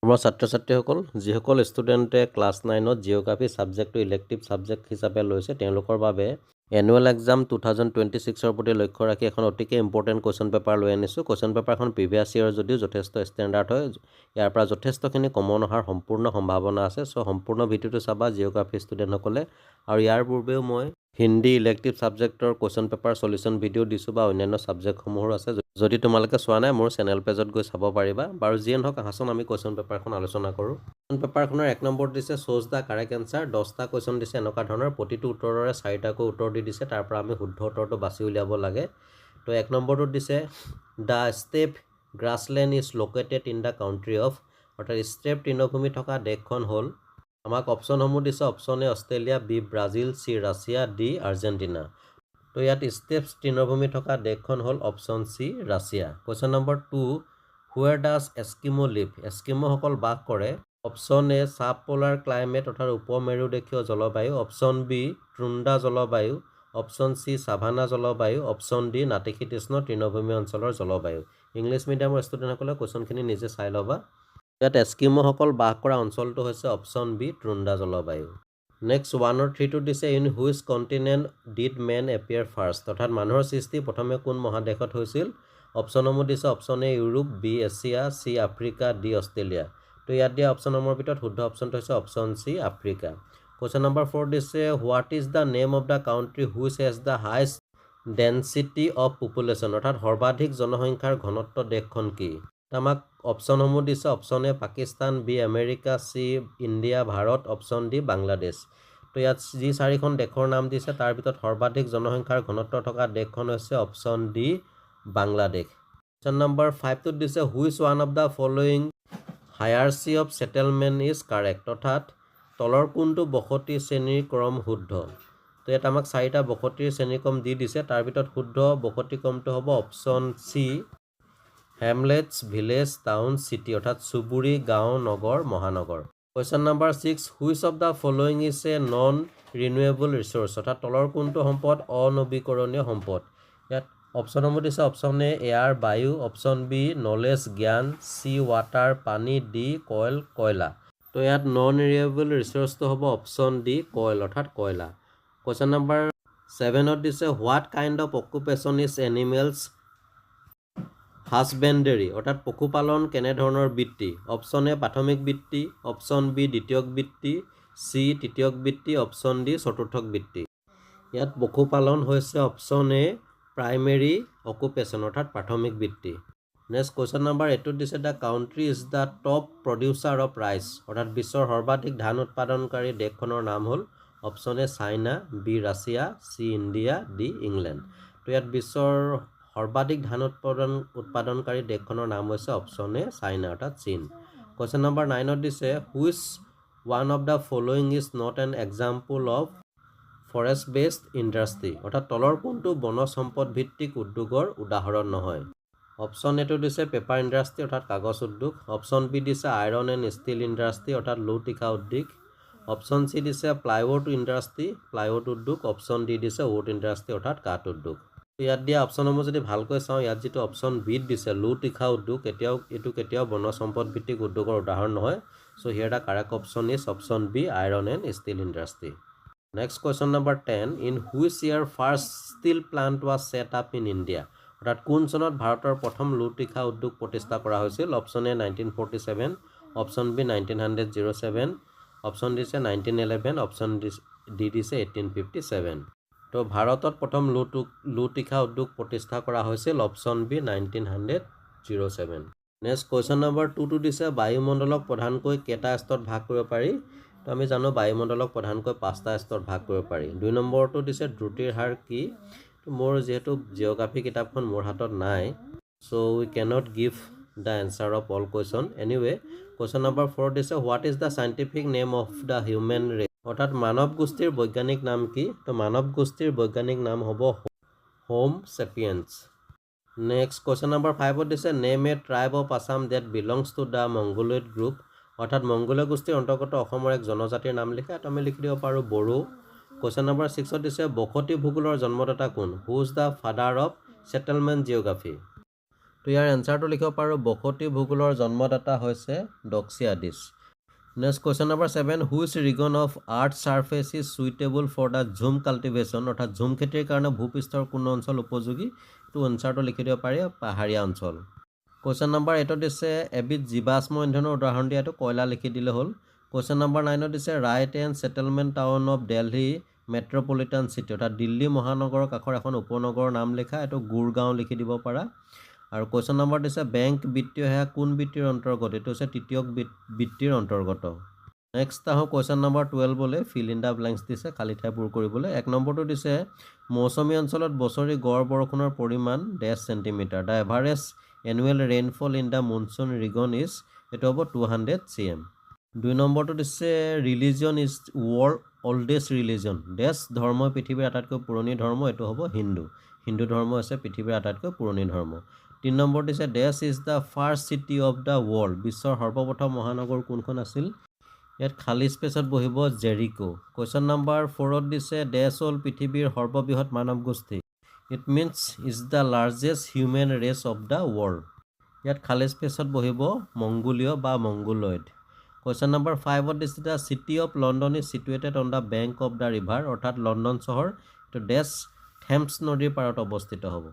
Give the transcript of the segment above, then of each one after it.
আমাৰ ছাত্ৰ-ছাত্ৰীসকল যিসকল ষ্টুডেণ্টে ক্লাছ 9ত জিঅ'গ্ৰাফী ছাবজেক্টটো ইলেক্টিভ ছাবজেক্ট হিচাপে লৈছে তেওঁলোকৰ বাবে এনুৱেল এক্সাম 2026ৰ প্ৰতি লক্ষ্য ৰাখি এখন অতিকে ইম্পৰ্টেণ্ট কুৱেশ্যন পেপাৰ লৈ আনিছোঁ। কুৱেশ্যন পেপাৰখন প্ৰিভিয়াছ ইয়েৰ যদিও যথেষ্ট ষ্টেণ্ডাৰ্ড হয়, ইয়াৰ পৰা যথেষ্টখিনি কমন অহাৰ সম্পূৰ্ণ সম্ভাৱনা আছে। চ' সম্পূৰ্ণ ভিডিঅ'টো চাবা জিঅ'গ্ৰাফী ষ্টুডেণ্টসকলে। আৰু ইয়াৰ পূৰ্বেও মই হিন্দী ইলেক্টিভ ছাবজেক্টৰ কুৱেশ্যন পেপাৰ সলিউশ্যন ভিডিঅ' দিছোঁ বা অন্যান্য ছাবজেক্টসমূহৰো আছে। যদি তোমালোকে চোৱা নাই মোৰ চেনেল পেজত গৈ চাব পাৰিবা। বাৰু যিয়ে নহওক আহাচোন আমি কুৱেশ্যন পেপাৰখন আলোচনা কৰোঁ। কুৱেশ্যন পেপাৰখনৰ 1 নম্বৰত দিছে চ'জ দ্য কাৰেক্ট এনচাৰ। 10টা কুৱেশ্যন দিছে এনেকুৱা ধৰণৰ, প্ৰতিটো উত্তৰৰে 4টাকৈ উত্তৰ দি দিছে, তাৰ পৰা আমি শুদ্ধ উত্তৰটো বাছি উলিয়াব লাগে। তো 1 নম্বৰটোত দিছে the steppe grassland is located in the country of, অৰ্থাৎ ষ্টেপ তৃণভূমি থকা দেশখন হ'ল, আমাক অপশ্যনসমূহ দিছে option A Australia, B Brazil, C Russia, D Argentina. তো ইয়াত ষ্টেপছ তৃণভূমি থকা দেশখন হ'ল option C Russia. Question number 2, where does Eskimo live, এস্কিমোসকল বাস কৰে। Option A sub polar climate অৰ্থাৎ উপমেৰুদেশীয় জলবায়ু, অপশ্যন বি টুন্দ্ৰা জলবায়ু, অপশ্যন চি সাভানা জলবায়ু, অপশ্যন ডি নাতিশীতোষ্ণ তৃণভূমি অঞ্চলৰ জলবায়ু। ইংলিছ মিডিয়ামৰ ষ্টুডেণ্টসকলে কুৱেশ্যনখিনি নিজে চাই ল'বা। ইয়াত এস্কিমোসকল বাস কৰা অঞ্চলটো হৈছে অপশ্যন বি টুন্দ্ৰা জলবায়ু। নেক্সট 1 আৰু 3টো দিছে in which continent did man appear first, অৰ্থাৎ মানুহৰ সৃষ্টি প্ৰথমে কোন মহাদেশত হৈছিল। অপশ্যনসমূহ দিছে option A Europe, B Asia, C Africa, D Australia. তো ইয়াত দিয়া অপশ্যনসমূহৰ ভিতৰত শুদ্ধ অপশ্যনটো হৈছে option C Africa. Question number 4 দিছে what is the name of the country which has the highest density of population, অৰ্থাৎ সৰ্বাধিক জনসংখ্যাৰ ঘনত্ব দেশখন কি। আমাক অপশ্যনসমূহ দিছে option A Pakistan, B America, C India, Bharat, option D Bangladesh. তো ইয়াত যি 4খন দেশৰ নাম দিছে তাৰ ভিতৰত সৰ্বাধিক জনসংখ্যাৰ ঘনত্ব থকা দেশখন হৈছে option D Bangladesh. Question number 5টোত দিছে which one of the following hierarchy of settlement is correct, অৰ্থাৎ তলৰ কোনটো বসতি শ্ৰেণীৰ ক্ৰম শুদ্ধ। তো ইয়াত আমাক 4টা বসতিৰ শ্ৰেণীক্ৰম দি দিছে, তাৰ ভিতৰত শুদ্ধ বসতি ক্ৰমটো হ'ব option C hamlets, village, town, city, অৰ্থাৎ চুবুৰী, গাঁও, নগৰ, মহানগৰ। Question number 6 which of the following is a non renewable resource, অৰ্থাৎ তলৰ কোনটো সম্পদ অনবীকৰণীয় সম্পদ। ইয়াত অপশ্যনসমূহ দিছে অপশ্যন এ এয়াৰ বায়ু, অপশ্যন বি নলেজ জ্ঞান, চি ৱাটাৰ পানী, ডি কয়ল কয়লা। তো ইয়াত নন ৰিনিউৱেবল ৰিচোৰ্চটো হ'ব অপশ্যন ডি কয়ল অৰ্থাৎ কয়লা। কুৱেশ্যন নম্বৰ 7ত দিছে what kind of occupation is animals husbandry, অৰ্থাৎ পশুপালন কেনেধৰণৰ বৃত্তি। অপশ্যন এ প্ৰাথমিক বৃত্তি, অপশ্যন বি দ্বিতীয়ক বৃত্তি, চি তৃতীয়ক বৃত্তি, অপশ্যন ডি চতুৰ্থক বৃত্তি। ইয়াত পশুপালন হৈছে অপশ্যন এ প্ৰাইমেৰী অকুপেশ্যন অৰ্থাৎ প্ৰাথমিক বৃত্তি। নেক্সট কুৱেশ্যন নম্বৰ 8ত দিছে the country is the top producer of rice, অৰ্থাৎ বিশ্বৰ সৰ্বাধিক ধান উৎপাদনকাৰী দেশখনৰ নাম হ'ল option A China, B Russia, C India, D England. তো ইয়াত বিশ্বৰ সৰ্বাধিক ধান উৎপাদনকাৰী দেশখনৰ নাম হৈছে অপশ্যন এ চাইনা অৰ্থাৎ চীন। কুৱেশ্যন নম্বৰ 9ত দিছে which one of the following is not an example of forest based industry, অৰ্থাৎ তলৰ কোনটো বনজ সম্পদ ভিত্তিক উদ্যোগৰ উদাহৰণ নহয়। অপশ্যন এটো দিছে পেপাৰ ইণ্ডাষ্ট্ৰি অৰ্থাৎ কাগজ উদ্যোগ, অপশ্যন বি দিছে আইৰণ এণ্ড ষ্টিল ইণ্ডাষ্ট্ৰি অৰ্থাৎ লো তীখা উদ্যোগ, অপশ্যন চি দিছে প্লাইউড ইণ্ডাষ্ট্ৰি প্লাইউড উদ্যোগ, অপশ্যন ডি দিছে উড ইণ্ডাষ্ট্ৰি অৰ্থাৎ কাঠ উদ্যোগ। ইয়াত দিয়া অপশ্যনসমূহ যদি ভালকৈ চাওঁ, ইয়াত যিটো অপশ্যন বিত দিছে লো তীখা উদ্যোগ, এইটো কেতিয়াও বনজ সম্পদ ভিত্তিক উদ্যোগৰ উদাহৰণ নহয়। So' here the correct option is option B iron and steel industry. Next question number 10 in which year first steel plant was set up in India, অৰ্থাৎ কোন চনত ভাৰতৰ প্ৰথম লো তীখা উদ্যোগ প্ৰতিষ্ঠা কৰা হৈছিল। Option A 1947, option B 1907, option দিছে 1911, অপশ্যন ডি দিছে 1857। তো ভাৰতত প্ৰথম লো তীখা উদ্যোগ প্ৰতিষ্ঠা কৰা হৈছিল option B 1907। Next question number 2টো দিছে বায়ুমণ্ডলক প্ৰধানকৈ কেইটা স্তৰত ভাগ কৰিব পাৰি। তো আমি জানো বায়ুমণ্ডলক প্ৰধানকৈ 5টা স্তৰত ভাগ কৰিব পাৰি। 2 নম্বৰটো দিছে দ্ৰুতিৰ হাৰ কি। তো মোৰ যিহেতু জিঅ'গ্ৰাফী কিতাপখন মোৰ হাতত নাই, so' we cannot give the answer of all question. Anyway question number 4 দিছে what is the scientific name of the human race, অৰ্থাৎ মানৱ গোষ্ঠীৰ বৈজ্ঞানিক নাম কি। তো মানৱ গোষ্ঠীৰ বৈজ্ঞানিক নাম হ'ব homo sapiens. Next question number 5ত দিছে name a tribe of Assam that belongs to the Mongoloid group, অৰ্থাৎ মংগোলীয় গোষ্ঠীৰ অন্তৰ্গত অসমৰ এক জনজাতিৰ নাম লিখা। তো আমি লিখি দিব পাৰোঁ বড়ো। কুৱেশ্যন নম্বৰ 6ত দিছে বসতি ভূগোলৰ জন্মদাতা কোন, who is the father of settlement geography. তো ইয়াৰ এনচাৰটো লিখিব পাৰোঁ বসতি ভূগোলৰ জন্মদাতা হৈছে Doxiadis. Next question number 7, which region of earth surface is suitable for the jhum cultivation, অৰ্থাৎ ঝুম খেতিৰ কাৰণে ভূপৃষ্ঠৰ কোনো অঞ্চল উপযোগী? এইটো এনচাৰটো লিখি দিব পাৰি পাহাৰীয়া অঞ্চল। কুৱেশ্যন নম্বৰ 8 দিছে এবিধ জীৱাশ্ম ইন্ধনৰ উদাহৰণ দিয়াটো কয়লা লিখি দিলে হ'ল। কুৱেশ্যন নম্বৰ 9 দিছে right and settlement town of Delhi metropolitan city, অৰ্থাৎ দিল্লী মহানগৰৰ কাষৰ এখন উপনগৰৰ নাম লিখা, এইটো গুৰগাঁও লিখি দিব পাৰা। আৰু কুৱেশ্যন নম্বৰ দিছে বেংক বিত্তীয় সেৱা কোন বৃত্তিৰ অন্তৰ্গত, এইটো হৈছে তৃতীয় বৃত্তিৰ অন্তৰ্গত। নেক্সট আহোঁ question number 12 fill in the blanks দিছে খালী ঠাই পূৰ কৰিবলৈ। 1 নম্বৰটো দিছে মৌচুমী অঞ্চলত বছৰি গড় বৰষুণৰ পৰিমাণ dash centimetre, the average annual rainfall in the monsoon region is, এইটো হ'ব 200 cm। 2 নম্বৰটো দিছে religion is world oldest religion, dash ধৰ্ম পৃথিৱীৰ আটাইতকৈ পুৰণি ধৰ্ম, এইটো হ'ব হিন্দু। হিন্দু ধৰ্ম হৈছে পৃথিৱীৰ আটাইতকৈ পুৰণি ধৰ্ম। 3 নম্বৰ দিছে dash is the first city of the world, বিশ্বৰ সৰ্বপ্ৰথম মহানগৰ কোনখন আছিল? ইয়াত খালী স্পেচত বহিব জেৰিকো। কুৱেশ্যন নম্বৰ 4 দিছে ডেছ হ'ল পৃথিৱীৰ সৰ্ববৃহৎ মানৱ গোষ্ঠী, it means is the largest human race of the world. ইয়াত খালী স্পেচত বহিব মংগোলীয় বা মংগোলয়েড। কুৱেশ্যন নম্বৰ 5 দিছে the city of London is situated on the bank of the river, অৰ্থাৎ লণ্ডন চহৰ এইটো ডেছ থেমছ নদীৰ পাৰত অৱস্থিত হ'ব।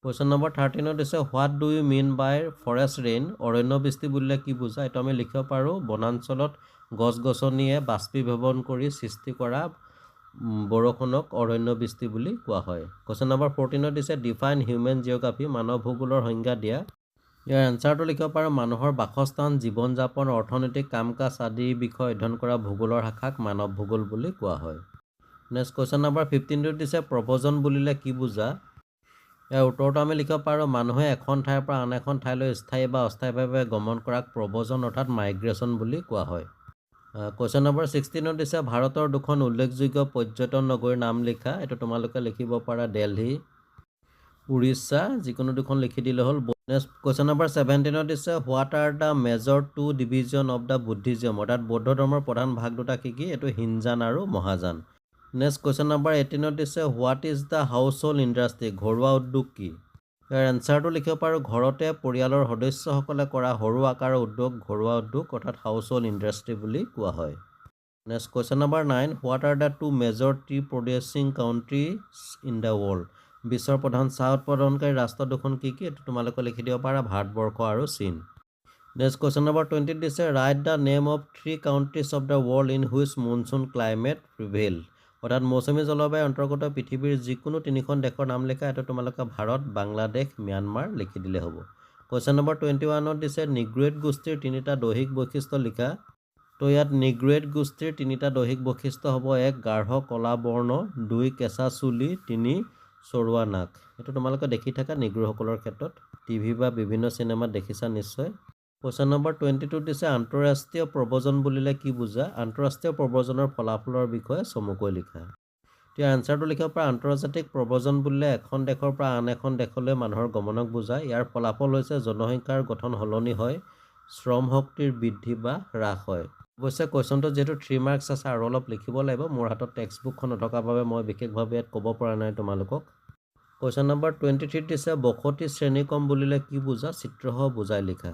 কুৱেশ্যন নম্বৰ 13 দিছে what do you mean by forest rain, অৰণ্য বৃষ্টি বুলিলে কি বুজা? এইটো আমি লিখিব পাৰোঁ বনাঞ্চলত গছ গছনিয়ে বাষ্পীভৱন কৰি সৃষ্টি কৰা বৰষুণক অৰণ্য বৃষ্টি বুলি কোৱা হয়। কুৱেশ্যন নম্বৰ 14 দিছে ডিফাইন হিউমেন জিঅ'গ্ৰাফি, মানৱ ভূগোলৰ সংজ্ঞা দিয়া। ইয়াৰ এনচাৰটো লিখিব পাৰোঁ মানুহৰ বাসস্থান, জীৱন যাপন, অৰ্থনৈতিক কাম কাজ আদিৰ বিষয়ে অধ্যয়ন কৰা ভূগোলৰ শাখাক মানৱ ভূগোল বুলি কোৱা হয়। নেক্সট কুৱেশ্যন নম্বৰ 15 দিছে প্ৰব্ৰজন বুলিলে কি বুজা? ইয়াৰ উত্তৰটো আমি লিখিব পাৰোঁ মানুহে এখন ঠাইৰ পৰা আন এখন ঠাইলৈ স্থায়ী বা অস্থায়ীভাৱে গমন কৰাক প্ৰব্ৰজন অৰ্থাৎ মাইগ্ৰেশ্যন বুলি কোৱা হয়। কুৱেশ্যন নম্বৰ 16 দিছে ভাৰতৰ 2খন উল্লেখযোগ্য পৰ্যটন নগৰীৰ নাম লিখা, এইটো তোমালোকে লিখিব পাৰা দিল্লী, উৰিষ্যা, যিকোনো 2খন লিখি দিলে হ'ল। নেক্সট কুৱেশ্যন নম্বৰ 17 দিছে what are the major 2 division of the Buddhism, অৰ্থাৎ বৌদ্ধ ধৰ্মৰ প্ৰধান ভাগ দুটা কি কি? এইটো হিনজান আৰু মহাযান। নেক্সট কুৱেশ্যন নম্বৰ 18 দিছে what is the house hold industry, ঘৰুৱা উদ্যোগ কি? ইয়াৰ এনচাৰটো লিখিব পাৰোঁ ঘৰতে পৰিয়ালৰ সদস্যসকলে কৰা সৰু আকাৰৰ উদ্যোগ ঘৰুৱা উদ্যোগ অৰ্থাৎ হাউচ হোল্ড ইণ্ডাষ্ট্ৰি বুলি কোৱা হয়। Next question number 9 what are the 2 major tea producing countries in the world, বিশ্বৰ প্ৰধান চাহ উৎপাদনকাৰী ৰাষ্ট্ৰ 2খন কি কি? এইটো তোমালোকে লিখি দিব পাৰা ভাৰতবৰ্ষ আৰু চীন। নেক্সট কুৱেশ্যন নম্বৰ 20 দিছে write the name of 3 countries of the world in which monsoon climate prevail, অৰ্থাৎ মৌচুমী জলবায়ুৰ অন্তৰ্গত পৃথিৱীৰ যিকোনো 3খন দেশৰ নাম লিখা, এইটো তোমালোকে ভাৰত, বাংলাদেশ, ম্যানমাৰ লিখি দিলে হ'ব। কুৱেশ্যন নম্বৰ 21 দিছে নিগ্ৰোইড গোষ্ঠীৰ 3টা দৈহিক বৈশিষ্ট্য লিখা। তো ইয়াত নিগ্ৰোইড গোষ্ঠীৰ 3টা দৈহিক বৈশিষ্ট্য হ'ব 1 গাঢ় কলা বৰ্ণ, 2 কেঁচা চুলি, 3 চৰুৱা নাক। এইটো তোমালোকে দেখি থাকা নিগ্ৰোসকলৰ ক্ষেত্ৰত টিভি বা বিভিন্ন চিনেমাত দেখিছা নিশ্চয়। কুৱেশ্যন নম্বৰ 22 দিছে আন্তঃৰাষ্ট্ৰীয় প্ৰব্ৰজন বুলিলে কি বুজা? আন্তঃৰাষ্ট্ৰীয় প্ৰব্ৰজনৰ ফলাফলৰ বিষয়ে চমুকৈ লিখা। এতিয়া এনচাৰটো লিখিব পাৰা আন্তৰ্জাতিক প্ৰব্ৰজন বুলিলে এখন দেশৰ পৰা আন এখন দেশলৈ মানুহৰ গমনক বুজায়। ইয়াৰ ফলাফল হৈছে জনসংখ্যাৰ গঠন সলনি হয়, শ্ৰম শক্তিৰ বৃদ্ধি বা হ্ৰাস হয়। অৱশ্যে কুৱেশ্যনটো যিহেতু 3 মাৰ্কছ আছে আৰু অলপ লিখিব লাগিব, মোৰ হাতত টেক্সট বুকখন নথকাৰ বাবে মই বিশেষভাৱে ইয়াত ক'ব পৰা নাই তোমালোকক। কুৱেশ্যন নম্বৰ 23 দিছে বসতি শ্ৰেণীক্ৰম বুলিলে কি বুজা? চিত্ৰসহ বুজাই লিখা।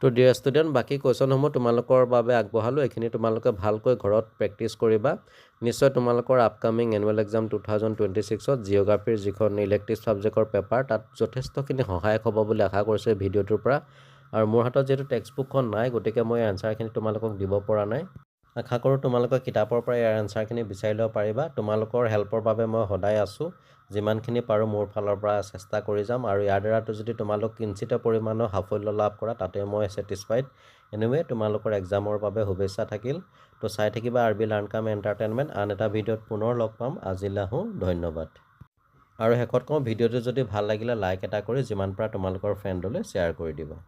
তো ডিয়াৰ ষ্টুডেণ্ট বাকী কুৱেশ্যনসমূহ তোমালোকৰ বাবে আগবঢ়ালোঁ, এইখিনি তোমালোকে ভালকৈ ঘৰত প্ৰেক্টিছ কৰিবা। নিশ্চয় তোমালোকৰ আপকামিং এনুৱেল এক্সাম 2026ত জিঅ'গ্ৰাফীৰ যিখন ইলেক্টিভ ছাবজেক্টৰ পেপাৰ তাত যথেষ্টখিনি সহায়ক হ'ব বুলি আশা কৰিছোঁ এই ভিডিঅ'টোৰ পৰা। আৰু মোৰ হাতত যিহেতু টেক্সট বুকখন নাই, গতিকে মই এনচাৰখিনি তোমালোকক দিব পৰা নাই। আশা কৰোঁ তোমালোকে কিতাপৰ পৰা ইয়াৰ এনচাৰখিনি বিচাৰি ল'ব পাৰিবা। তোমালোকৰ হেল্পৰ বাবে মই সদায় আছোঁ, যিমানখিনি পাৰোঁ মোৰ ফালৰ পৰা চেষ্টা কৰি যাম। আৰু ইয়াৰ দ্বাৰাতো যদি তোমালোক কিঞ্চিত পৰিমাণৰ সাফল্য লাভ কৰা তাতে মই ছেটিছফাইড। এনিৱে তোমালোকৰ এক্সামৰ বাবে শুভেচ্ছা থাকিল। তো চাই থাকিবা RB লাৰ্ণ কাম এণ্টাৰটেইনমেণ্ট। আন এটা ভিডিঅ'ত পুনৰ লগ পাম। আজিলৈ আহোঁ, ধন্যবাদ। আৰু শেষত কওঁ ভিডিঅ'টো যদি ভাল লাগিলে লাইক এটা কৰি যিমান পাৰা তোমালোকৰ ফ্ৰেণ্ডলৈ শ্বেয়াৰ কৰি দিবা।